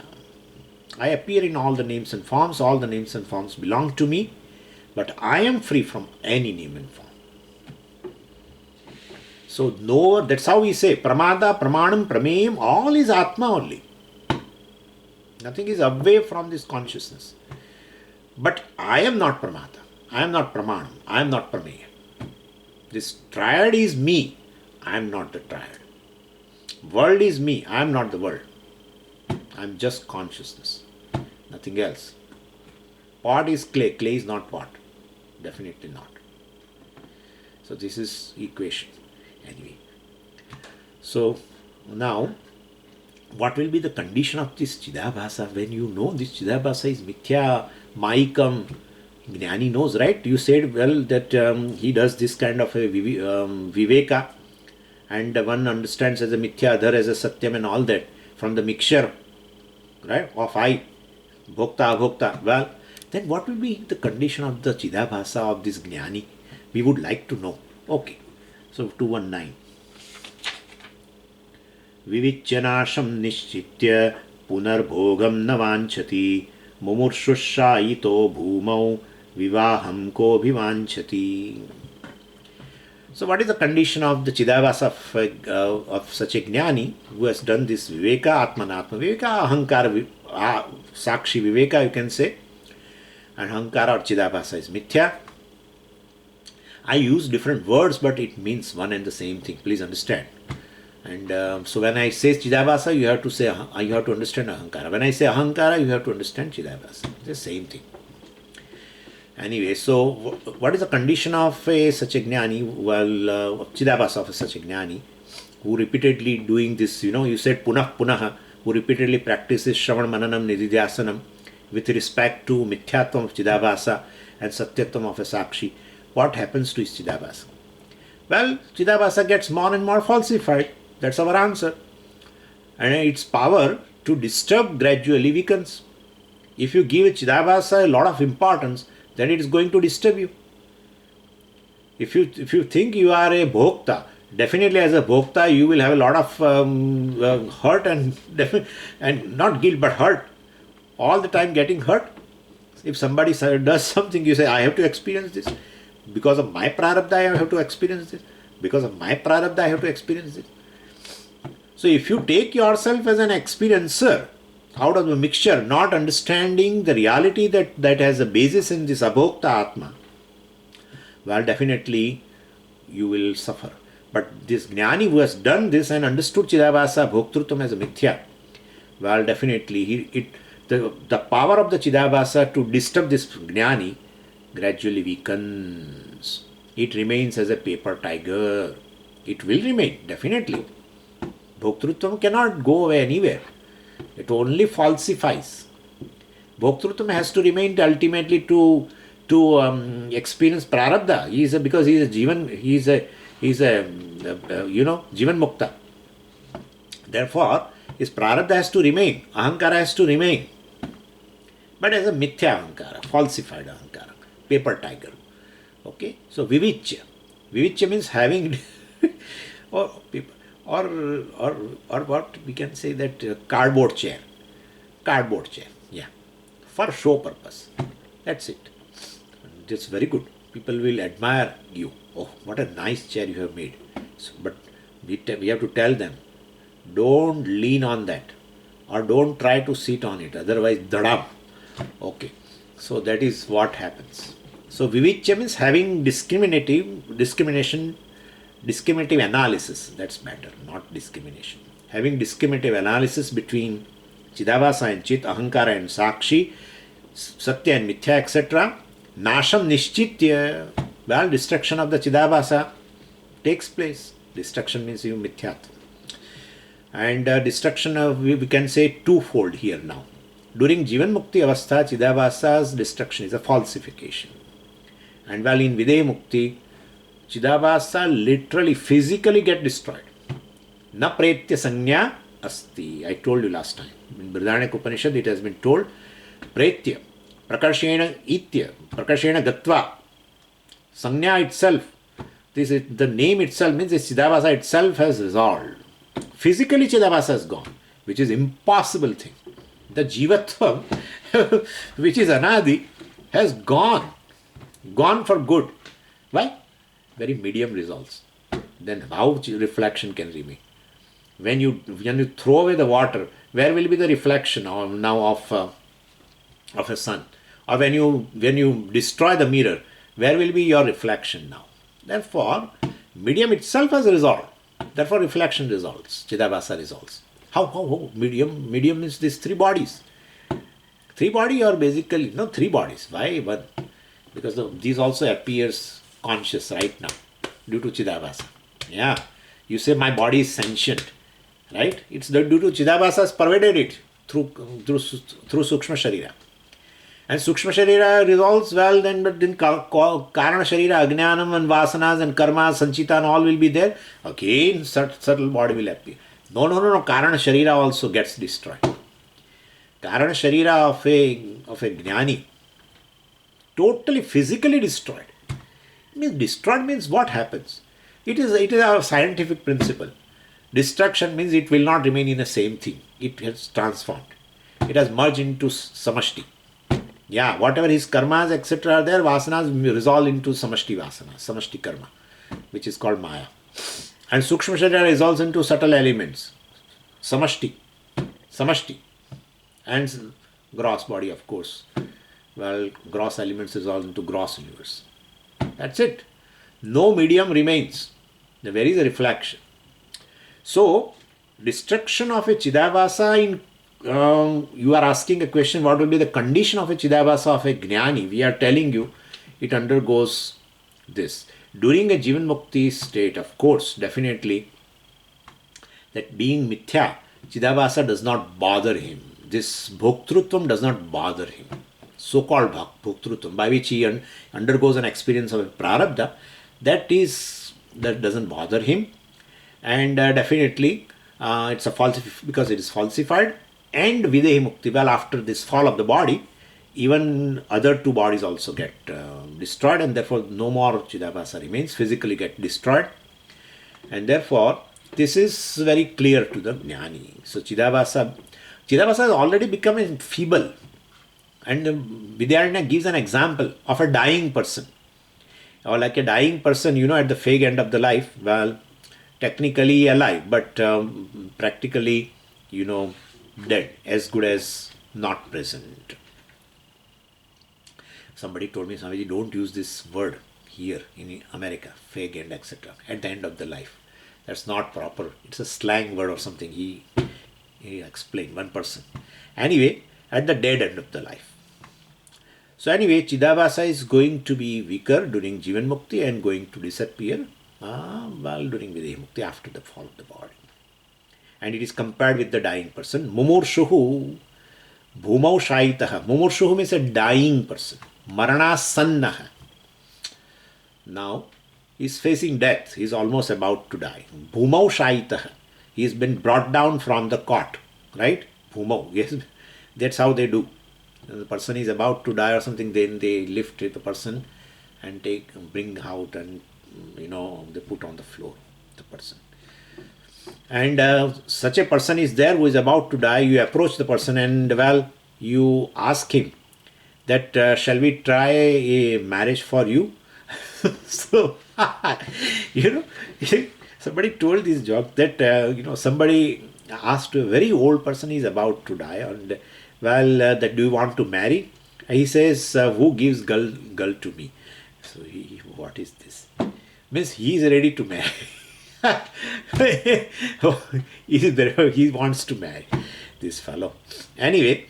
I appear in all the names and forms. All the names and forms belong to me. But I am free from any name and form. So, no, that's how we say Pramada, Pramanam, Prameyam, all is Atma only. Nothing is away from this consciousness. But I am not Pramada. I am not Pramanam. I am not Prameyam. This triad is me. I am not the triad. World is me. I am not the world. I am just consciousness. Nothing else. Pot is clay. Clay is not pot. Definitely not. So this is equation. Anyway. So now, what will be the condition of this Chidabhasa when you know this Chidabhasa is Mithya, Maikam? Jnani knows, right? You said, well, that he does this kind of a Viveka, and one understands as a Mithya, other as a Satyam and all that from the mixture, right, of I, Bhokta, Abhokta. Well, then what will be the condition of the Chidabhasa of this Jnani? We would like to know. Okay. So 219. Vivicyanasham nishchitya punarbhogam navanchati mumurshushaito bhumau vivaham ko bhivanchati. So what is the condition of the Chidabhasa of such a Jnani who has done this Viveka, Atmanatma Viveka, Ahankara, Sakshi Viveka, you can say, and Ahankara or Chidabhasa is Mithya. I use different words, but it means one and the same thing. Please understand. And so when I say Chidabhasa, you have to say, you have to understand Ahankara. When I say Ahankara, you have to understand Chidabhasa. It's the same thing. Anyway, so what is the condition of such a Jnani, Chidabhasa of such a Jnani, who repeatedly doing this, you said Punaha, who repeatedly practices Shravan Mananam Nididhyasanam with respect to Mithyatvam of Chidabhasa and Satyatvam of a Sakshi. what happens to his Chidabhasa? Well, Chidabhasa gets more and more falsified. That's our answer. And its power to disturb gradually weakens. If you give a Chidabhasa a lot of importance, then it is going to disturb you. If you think you are a bhokta, definitely as a bhokta you will have a lot of hurt and not guilt but hurt. All the time getting hurt. If somebody does something, you say, I have to experience this. Because of my prarabdha, I have to experience this. Because of my prarabdha, I have to experience this. So if you take yourself as an experiencer out of the mixture, not understanding the reality that has a basis in this abhokta atma, well, definitely you will suffer. But this Jnani who has done this and understood Chidabhasa Bhoktrutvam as a mithya, well, definitely the power of the Chidabhasa to disturb this Jnani gradually weakens. It remains as a paper tiger. It will remain, definitely. Bhoktrutvam cannot go away anywhere. It only falsifies. Bhoktrutvam has to remain ultimately to experience prarabdha. Because he is a jivan, he is a jivan mukta. Therefore, his prarabdha has to remain, ahankara has to remain. But as a mithya ahankara, falsified ahankara, paper tiger. Okay, so vivichya. Vivichya means having, or what we can say that cardboard chair, yeah, for show purpose. That's it. It's very good. People will admire you. Oh, what a nice chair you have made. So, but we have to tell them, don't lean on that, or don't try to sit on it. Otherwise, dadam. Okay. So that is what happens. So vivichya means having discriminative analysis. That's better, not discrimination. Having discriminative analysis between Chidabhasa and Chit, Ahankara and Sakshi, Satya and Mithya, etc. Nasham Nishchitya, well, destruction of the Chidabhasa takes place. Destruction means you Mithyat. And destruction of, we can say twofold here now. During Jivan Mukti Avastha, Chidabhasa's destruction is a falsification. And while in Videha Mukti, Chidabhasa literally, physically get destroyed. Na pretya sanya asti. I told you last time. In Brihadaranyaka Upanishad it has been told, pretya, prakarshena itya, prakarshena gatva. Sanya itself, this is, the name itself means the Chidabhasa itself has resolved. Physically Chidabhasa is gone, which is impossible thing. The Jivatvam, which is Anadi, has gone for good. Why? Very medium results. Then how reflection can remain? When you throw away the water, where will be the reflection now of a sun? Or when you destroy the mirror, where will be your reflection now? Therefore, medium itself has resolved. Therefore, reflection resolves. Chidabhasa resolves. How? Medium is these three bodies. Three bodies are basically, no, three bodies. Why one? Because these also appears conscious right now due to Chidabhasa. Yeah. You say my body is sentient. Right? It's due to Chidabhasa has pervaded it through Sukshma Sharira. And Sukshma Sharira resolves well, but then Karana Sharira, Ajnanam and Vasanas and Karma, Sanchita and all will be there. Again, subtle body will appear. No. Karana Sharira also gets destroyed. Karana Sharira of a Jnani, totally physically destroyed. Destroyed means what happens? It is a scientific principle. Destruction means it will not remain in the same thing. It has transformed. It has merged into samashti. Yeah, whatever his karmas, etc. are there, vasanas resolve into samashti vasanas, samashti karma, which is called maya. And Sukshma Sharira resolves into subtle elements, samashti, and gross body, of course. Well, gross elements resolve into gross universe. That's it. No medium remains. There is a reflection. So, destruction of a Chidabhasa you are asking a question, what will be the condition of a Chidabhasa of a Jnani? We are telling you, it undergoes this. During a Jivan Mukti state, of course, definitely, that being Mithya, Chidabhasa does not bother him. This Bhoktrutvam does not bother him. so-called bhoktrutvam, by which he undergoes an experience of prarabdha, that doesn't bother him, and definitely it's a because it is falsified. And videhi mukti, well, after this fall of the body, even other two bodies also get destroyed, and therefore no more Chidabhasa remains, physically get destroyed, and therefore this is very clear to the Jnani. So Chidabhasa has already become feeble, and Vidyaranya gives an example of a dying person, or like a dying person, at the fag end of the life. Well, technically alive, but practically, dead, as good as not present. Somebody told me, Swamiji, don't use this word here in America, fag end, etc., at the end of the life. That's not proper. It's a slang word or something. He explained, one person. Anyway, at the dead end of the life. So anyway, Chidabhasa is going to be weaker during Jivan Mukti and going to disappear during Videhi Mukti, after the fall of the body. And it is compared with the dying person. Mumurshuhu bhumau shaitaha. Mumurshuhu means a dying person. Maranasannaha. Now, he is facing death. He is almost about to die. Bhumau shaitaha. He has been brought down from the cot. Right? Bhumau. Yes. That's how they do. When the person is about to die or something, then they lift the person and bring out, and they put on the floor the person. And such a person is there who is about to die. You approach the person and, well, you ask him that, shall we try a marriage for you? So, somebody told this joke that, somebody asked a very old person, is about to die, and, well, that do you want to marry? He says, who gives girl to me? So, what is this? Means he is ready to marry. He wants to marry, this fellow. Anyway,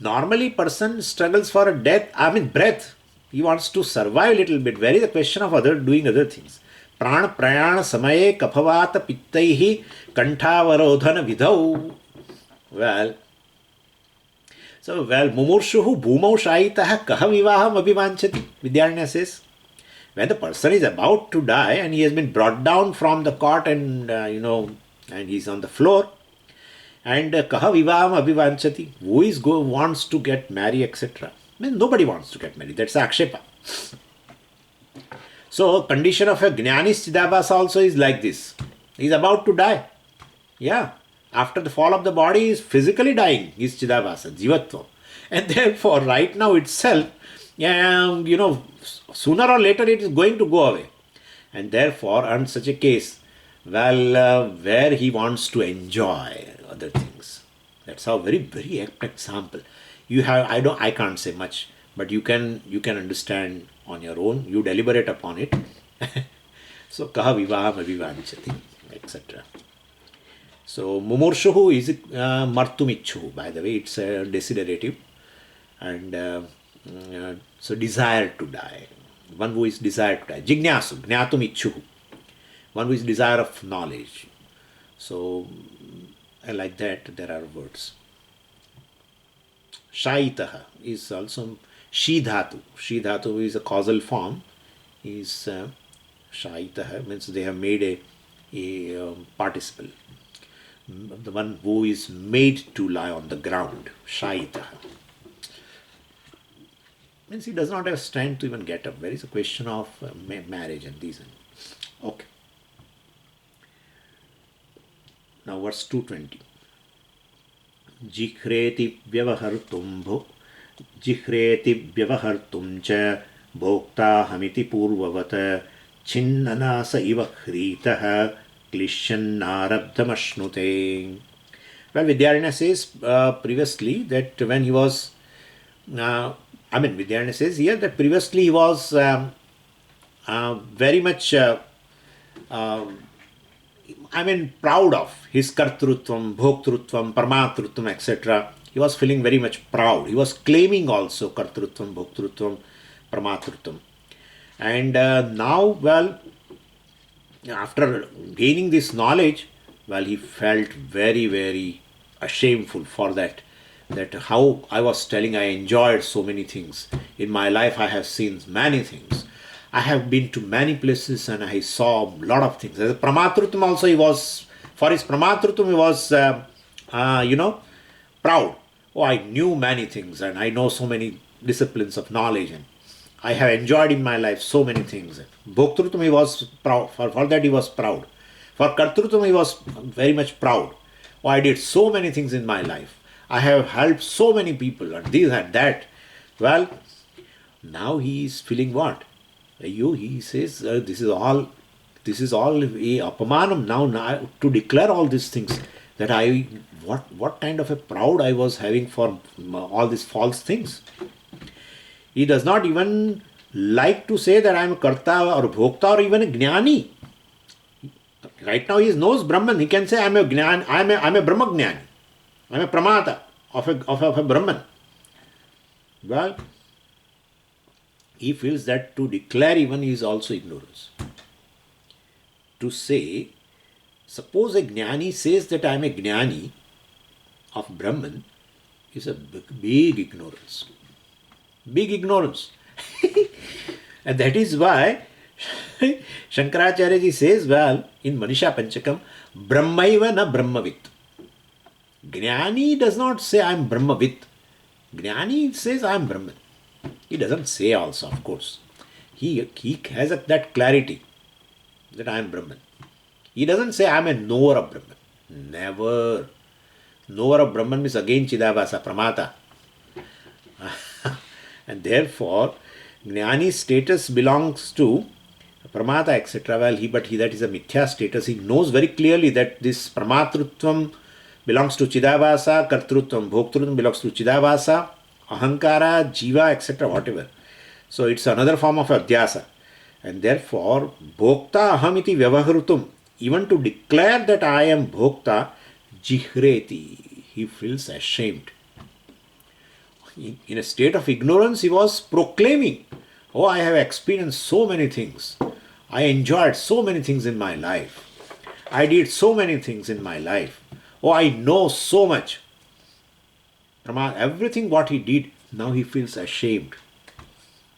normally person struggles for a breath. He wants to survive a little bit. Where is the question of doing other things? Prana prayana samaye kaphavata pittaihi kantavarodhana vidhau. Mumurshuhu bhumau shaitaha kaha vivaham abhivanchati. Vidyaranya says, when the person is about to die and he has been brought down from the cot and, and he's on the floor, and kaha vivaham abhivanchati, who wants to get married, etc. Nobody wants to get married. That's akshepa. So, condition of a Jnani's Chidabhasa also is like this. He's about to die. Yeah. After the fall of the body, he is physically dying. He is Chidabhasa, Jivatva. And therefore, right now itself, sooner or later it is going to go away. And therefore, in such a case, where he wants to enjoy other things. That's how very, very apt example. I can't say much, but you can understand on your own. You deliberate upon it. So, kaha vivaham avivanchati, etc. So, mumurshuhu is martumichuhu, by the way, it's a desiderative. And so desire to die. One who is desired to die. Jignasu, jnatum ichuhu. One who is desire of knowledge. So, like that, there are words. Shaitaha is also Shidhatu. Shidhatu is a causal form. Is Shaitaha, means they have made a participle. The one who is made to lie on the ground. Shaitaha. Means he does not have strength to even get up. Where is a question of marriage and these. Okay. Now verse 220. Jikhreti vyavahartum cha bhokta hamiti purvavata chinnanasa iva khritaha klishannarabdhamashnute. Well, Vidyaranya says previously that when he was Vidyaranya says here that previously he was very much proud of his kartrutvam, bhoktrutvam, parmatrutvam, etc. He was feeling very much proud. He was claiming also kartrutvam, bhoktrutvam, parmatrutvam. And now, after gaining this knowledge, he felt very, very ashameful for that. that how I was telling I enjoyed so many things. In my life I have seen many things. I have been to many places and I saw a lot of things. As a Pramatrutam also, he was, for his Pramatrutam he was, proud. Oh, I knew many things and I know so many disciplines of knowledge, and I have enjoyed in my life so many things. Bhoktrutam he was proud. For that he was proud. For Kartrutvam he was very much proud. Oh, I did so many things in my life. I have helped so many people and this and that. Well, now he is feeling what? He says, this is all a apamanam now to declare all these things, that what kind of a proud I was having for all these false things. He does not even like to say that I am a karta or bhokta or even a jnani. Right now he knows Brahman. He can say I am a jnani, I am a Brahma jnani. I am a pramata of a Brahman. Well, he feels that to declare even is also ignorance. To say, suppose a jnani says that I am a jnani of Brahman, is a big ignorance. Big ignorance. And that is why Shankaracharya ji says, well, in Manisha Panchakam, Brahmaiva na Brahmavit. Jnani does not say I am Brahmavit. Jnani says I am Brahman. He doesn't say also, of course. He has that clarity that I am Brahman. He doesn't say I am a knower of Brahman. Never. Knower of Brahman means again Chidabhasa, Pramata. And therefore, Jnani's status belongs to Pramata, etc. Well, that is a Mithya status. He knows very clearly that this Pramatrutvam belongs to Chidabhasa, Kartrutvam, Bhoktrutvam belongs to Chidabhasa, Ahankara, Jiva, etc. whatever. So it's another form of Adhyasa. And therefore, Bhokta Ahamiti Vyavahrutum, even to declare that I am Bhokta, Jihreti, he feels ashamed. In a state of ignorance, he was proclaiming, oh, I have experienced so many things. I enjoyed so many things in my life. I did so many things in my life. Oh, I know so much. From everything what he did, now he feels ashamed.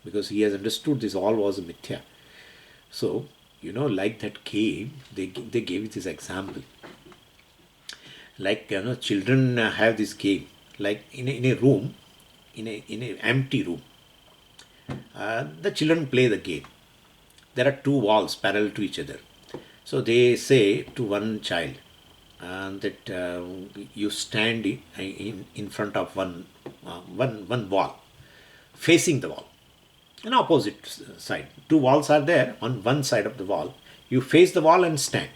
Because he has understood this all was a mithya. So, like that game, they gave this example. Like, children have this game. Like in a room, in an empty room, the children play the game. There are two walls parallel to each other. So they say to one child that you stand in front of one wall, facing the wall, an opposite side. Two walls are there on one side of the wall. You face the wall and stand.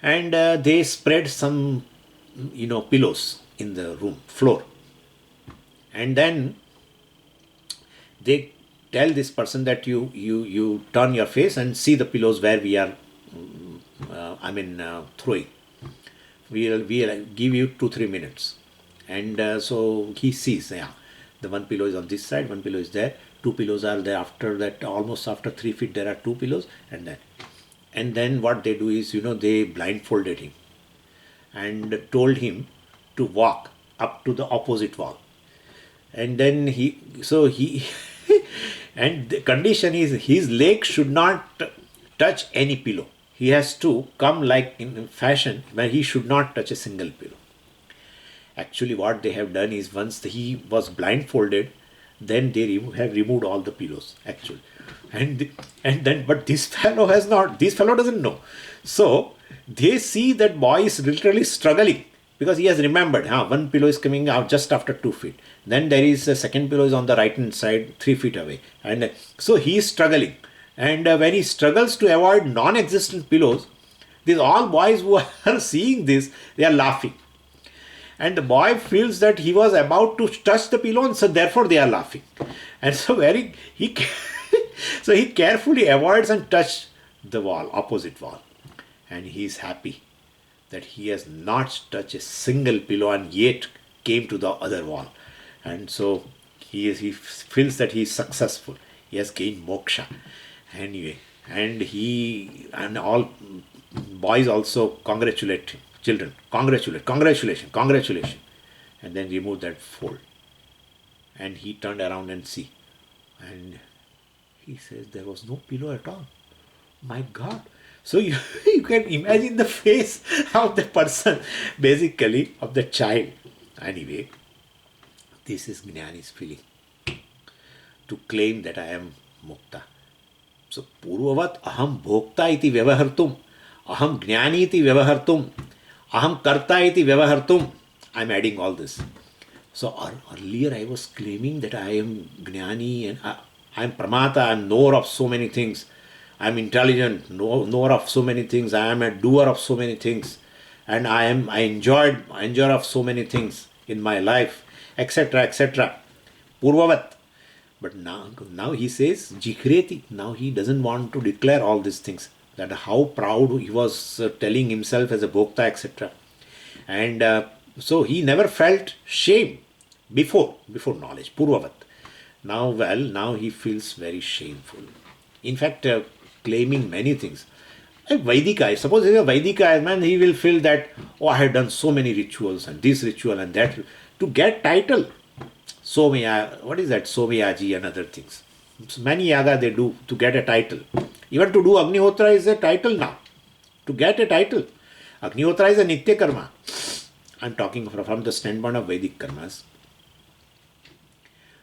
And they spread some, pillows in the room floor. And then they tell this person that you turn your face and see the pillows where we are, throwing. We'll give you 2-3 minutes. And so he sees, the one pillow is on this side, one pillow is there, two pillows are there. After that, almost after 3 feet, there are two pillows, and that. And then what they do is, they blindfolded him and told him to walk up to the opposite wall. And then and the condition is his leg should not touch any pillow. He has to come like in fashion where he should not touch a single pillow. Actually, what they have done is once he was blindfolded, then they have removed all the pillows, actually. But this fellow has not, this fellow doesn't know. So they see that boy is literally struggling because he has remembered, one pillow is coming out just after 2 feet. Then there is a second pillow is on the right hand side, 3 feet away. And so he is struggling. And when he struggles to avoid non-existent pillows, these all boys who are seeing this, they are laughing. And the boy feels that he was about to touch the pillow, and so therefore they are laughing. And so he carefully avoids and touches the wall, opposite wall. And he is happy that he has not touched a single pillow and yet came to the other wall. And so he feels that he is successful. He has gained moksha. Anyway, and all boys also congratulate him. Children, congratulations. and then remove that fold. And he turned around and see. And he says there was no pillow at all. My God. So you, you can imagine the face of the person, basically, of the child. Anyway, this is Jnani's feeling, to claim that I am Mukta. So Purvavat aham bhokta iti vyavahartum, aham jnani iti vyavahartum, aham karta iti vyavahartum. I am adding all this. So earlier I was claiming that I am Jnani and I am Pramata, I am knower of so many things. I am intelligent, knower of so many things. I am a doer of so many things. And I enjoyer of so many things in my life, etc., etc. Purvavat. But now he says Jihreti. Now he doesn't want to declare all these things. That how proud he was telling himself as a Bhokta, etc. And so he never felt shame before knowledge, Purvavat. Now he feels very shameful. In fact, claiming many things. A Vaidika, suppose he's a Vaidika man, he will feel that, oh, I have done so many rituals and this ritual and that, to get title. Somaya, what is that? Somayaji and other things. So many yaga they do to get a title. Even to do Agnihotra is a title now. To get a title. Agnihotra is a Nitya Karma. I'm talking from the standpoint of Vedic Karmas.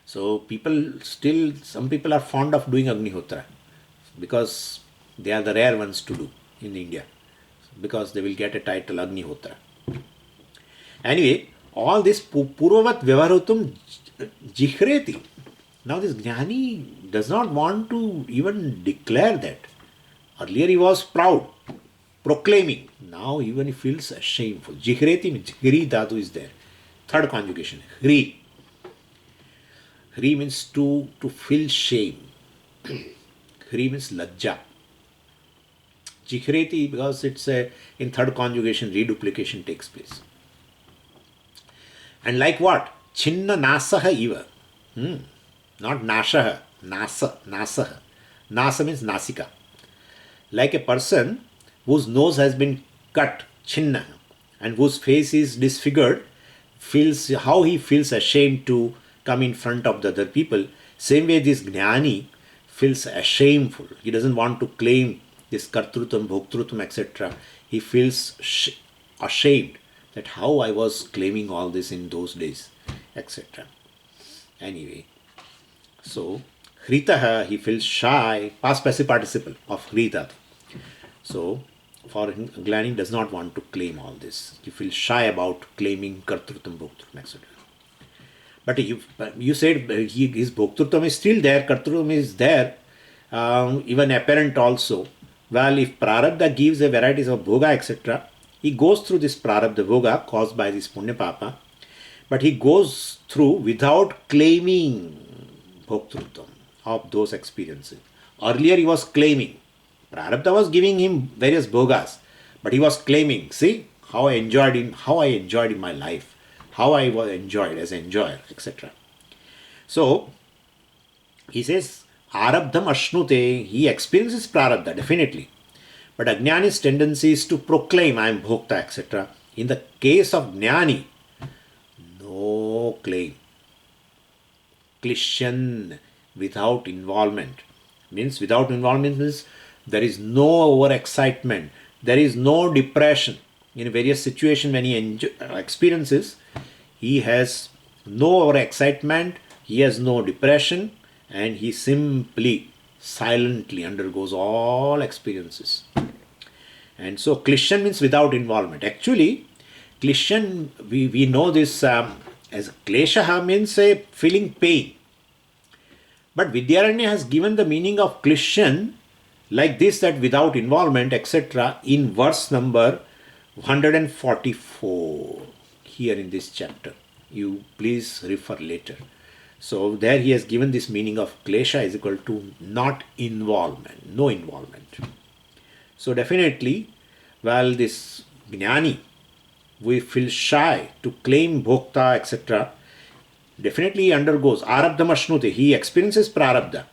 So some people are fond of doing Agnihotra because they are the rare ones to do in India. Because they will get a title Agnihotra. Anyway, all this Purvavat Vyavaharutum Jihreti. Now this Jnani does not want to even declare that. Earlier he was proud, proclaiming. Now even he feels shameful. Jihreti means Hri Dhatu is there. Third conjugation, Hri. Hri means to feel shame. Hri means Lajja. Jihreti, because it's in third conjugation, reduplication takes place. And like what? Chinna nasaha iva. Not nashaha. Nasaha. Nasa means nasika. Like a person whose nose has been cut, chinna, and whose face is disfigured, feels how he feels ashamed to come in front of the other people. Same way this Jnani feels shameful. He doesn't want to claim this Kartrutvam, Bhoktrutvam, etc. He feels ashamed that how I was claiming all this in those days, etc. Anyway, so Hritaha, he feels shy, past passive participle of Hrita. So for him, Jnani does not want to claim all this. He feels shy about claiming Kartrutvam, Bhoktrutvam, etc. But you said his Bhoktrutvam is still there, Kartrutvam is there, even apparent also. Well, if Prarabdha gives a varieties of Bhoga, etc., he goes through this Prarabdha Bhoga caused by this Punya Papa, but he goes through without claiming Bhoktrutvam of those experiences. Earlier he was claiming. Prarabdha was giving him various Bhogas, but he was claiming, see, how I enjoyed in my life, how I was enjoyed as enjoyer, etc. So, he says, Arabdham Ashnute, he experiences Prarabdha, definitely. But Ajnani's tendency is to proclaim, I am Bhokta, etc. In the case of Jnani, no claim. Klishyan, without involvement. Without involvement means there is no overexcitement, there is no depression. In various situations when he experiences, he has no overexcitement, he has no depression, and he simply, silently undergoes all experiences. And so Klishyan means without involvement. Actually, Klishyan, we know this as Kleshaha means a feeling pain. But Vidyaranya has given the meaning of Klishyan like this, that without involvement, etc., in verse number 144 here in this chapter. You please refer later. So there he has given this meaning of klesha is equal to not involvement, no involvement. So definitely, while this Jnani, we feel shy to claim Bhokta, etc., definitely he undergoes Arabdham Ashnute, he experiences Prarabdha.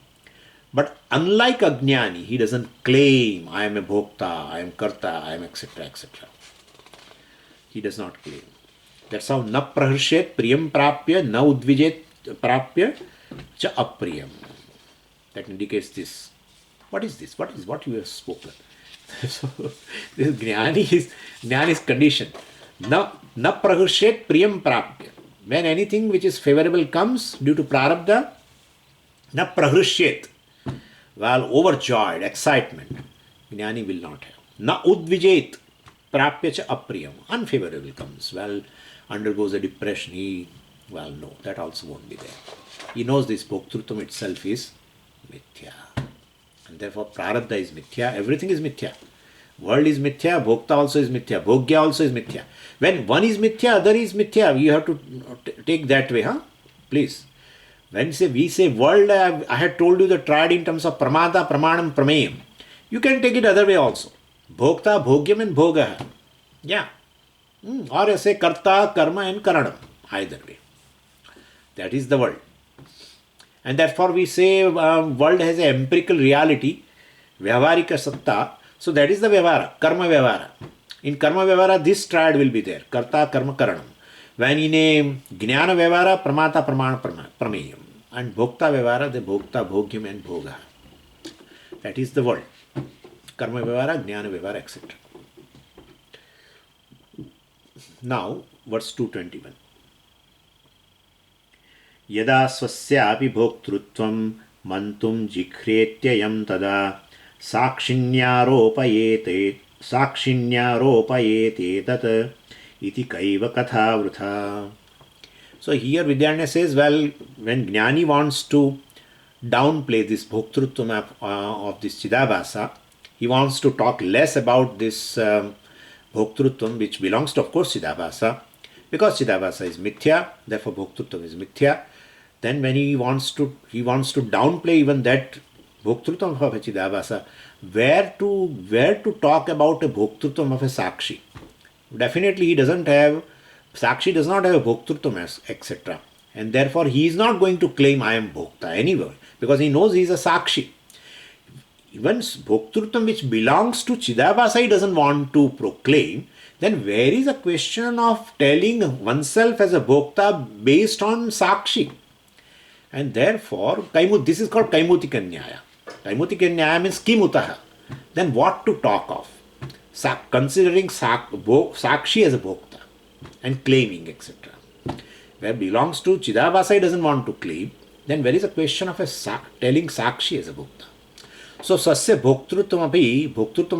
But unlike Ajnani, he doesn't claim, I am a Bhokta, I am Karta, I am etc., etc. He does not claim. That's how na praharshet priyam prapya na udvijet prapya cha apriyam. That indicates this. What is this? What is what you have spoken? So this jnani is conditioned. Na praharshet priyam prapya. When anything which is favorable comes due to prarabdha, na praharshet. Well, overjoyed, excitement, jnani will not have. Na udvijet prapya cha apriyam. Unfavorable comes. Well, undergoes a depression. No, that also won't be there. He knows this bhoktrutvam itself is mithya. And therefore, prarabdha is mithya. Everything is mithya. World is mithya. Bhokta also is mithya. Bhogya also is mithya. When one is mithya, other is mithya. You have to take that way, huh? Please. When we say world, I had told you the triad in terms of pramada, pramanam, prameyam. You can take it other way also. Bhokta, bhogyam and bhoga. Yeah. Or say karta, karma and karanam. Either way. That is the world. And therefore we say world has an empirical reality, vyavaharika satta. So that is the vyavahara, karma vyavahara. In karma vyavahara, this triad will be there, karta, karma, karanam. When in a jnana vyavahara, pramata, pramana, prameyam. And bhokta vyavahara, the bhokta, bhogyam and bhoga. That is the world. Karma vyavahara, jnana vyavahara, etc. Now, verse 221. यदा स्वस्यापि भोक्तृत्वं मंतुं जिघ्रेत्ययं तदा साक्षिण्यारोपयेते तत् इति कैव कथा वृथा. So here Vidyaranya says, well, when Jnani wants to downplay this bhoktrutvam of this Chidabhasa, he wants to talk less about this bhoktrutvam which belongs to, of course, Chidabhasa, because Chidabhasa is mithya, therefore bhoktrutvam is mithya. Then when he wants to downplay even that bhoktrutvam of a Chidabhasa, where to talk about a bhoktrutvam of a Sakshi? Definitely he doesn't have, Sakshi does not have a bhoktrutvam, etc. And therefore he is not going to claim I am bhokta anywhere, because he knows he is a Sakshi. Even bhoktrutvam which belongs to Chidabhasa he doesn't want to proclaim. Then where is the question of telling oneself as a bhokta based on Sakshi? And therefore, this is called Kaimutika Nyaya. Kaimutika Nyaya means Kimutaha. Then what to talk of? Considering Sakshi as a bhokta and claiming, etc. Where belongs to Chidabhasa he doesn't want to claim, then where is a question of telling Sakshi as a bhokta? So, Sasya bhoktrutvam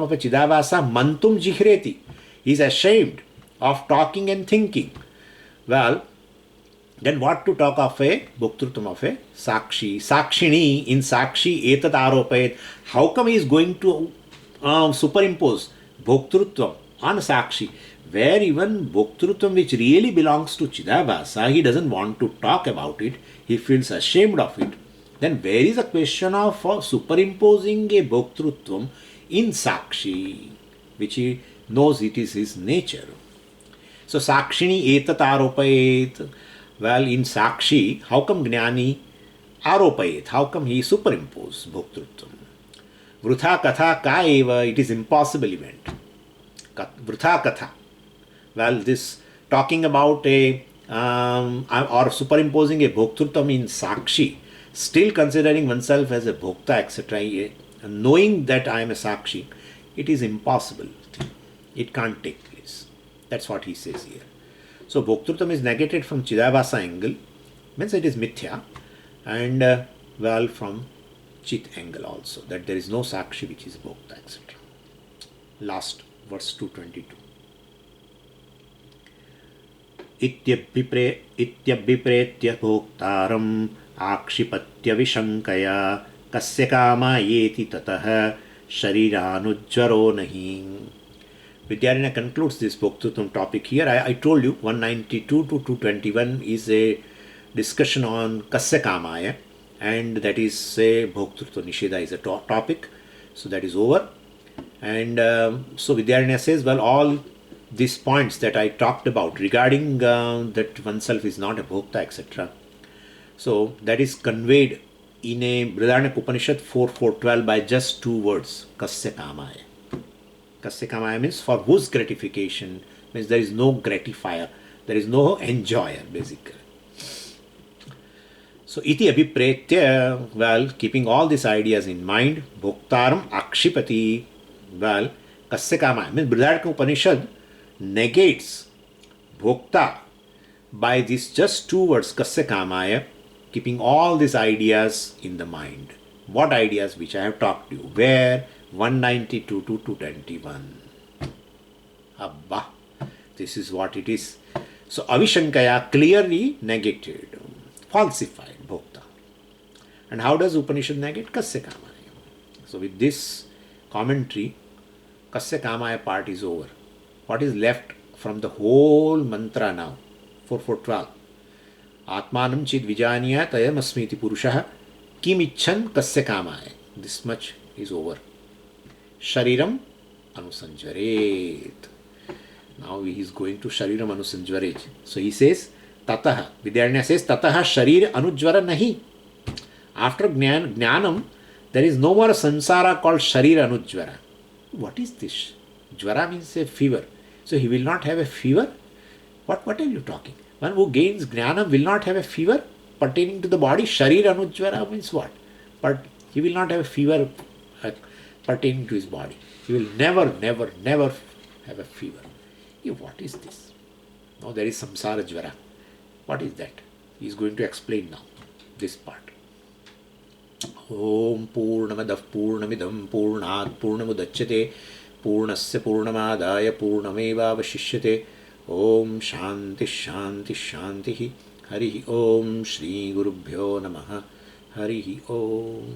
of a Chidabhasa mantum jichreti. He is ashamed of talking and thinking. Well, then what to talk of a bhoktrutvam of a Sakshi? Sakshini, in Sakshi, etat aropayet. How come he is going to superimpose bhoktrutvam on Sakshi? Where even bhoktrutvam which really belongs to Chidabhasa, he doesn't want to talk about it. He feels ashamed of it. Then where is a question of superimposing a bhoktrutvam in Sakshi, which he knows it is his nature? So Sakshini etat aropayet. Well, in Sakshi, how come Jnani aropayet? How come he superimpose bhoktrutvam? Vrutha katha ka eva, it is impossible event. Vrutha katha. Well, this talking about or superimposing a bhoktrutvam in Sakshi, still considering oneself as a bhokta, etc., knowing that I am a Sakshi, it is impossible. It can't take place. That's what he says here. So bhoktrutvam is negated from Chidabhasa angle, means it is mithya, and from Chit angle also, that there is no Sakshi which is bhokta, etc. Last verse 222. इत्यभिप्रेत्य भोक्तारम् आक्षिपत्य विशङ्कया कस्य कामा येति ततः शरीरानुज्वरो नहि. Vidyaranya concludes this bhoktrutvam topic here. I told you 192 to 221 is a discussion on kasya kamaya, and that is a bhoktrutva nisheda is a topic. So that is over. And so Vidyaranya says, well, all these points that I talked about regarding that oneself is not a bhokta, etc. So that is conveyed in a Brihadaranyaka Upanishad 4.4.12 by just two words, kasya kamaya. Kasya kamaya means for whose gratification, means there is no gratifier, There is no enjoyer basically. So iti abhipretya, well, keeping all these ideas in mind, bhoktaram akshipati, well, kasya kamaya, means Brihadaranyaka Upanishad negates bhokta by these just two words, kasya kamaya, keeping all these ideas in the mind. What ideas? Which I have talked to you. Where? 192 to 221. Abba. This is what it is. So avishankaya, clearly negated, falsified bhokta. And how does Upanishad negate? Kasya kamaya. So with this commentary, kasya kamaya part is over. What is left from the whole mantra now? 4.4.12. Atmanam chid vijaniya tayam asmiti purushah kim icchan kasya kamaya. This much is over. Shariram anusanjaret. Now he is going to Shariram anusanjvarej. So he says, Tataha. Vidyaranya says, Tataha sharir anujvara nahi. After jnanam, there is no more a sansara called sharir anujvara. What is this? Jvara means a fever. So he will not have a fever? What are you talking? One who gains jnana will not have a fever pertaining to the body. Sharir anujvara means what? But he will not have a fever pertaining to his body. He will never have a fever. What is this? Now there is samsara jvara. What is that? He is going to explain now this part. Om Purnamadah Purnamidam Purnat Purnamudachyate Purnasya Purnamadaya Purnameva Vashishyate. Om Shanti Shanti Shanti. Hari Om Shri Gurubhyo Namaha. Hari Om.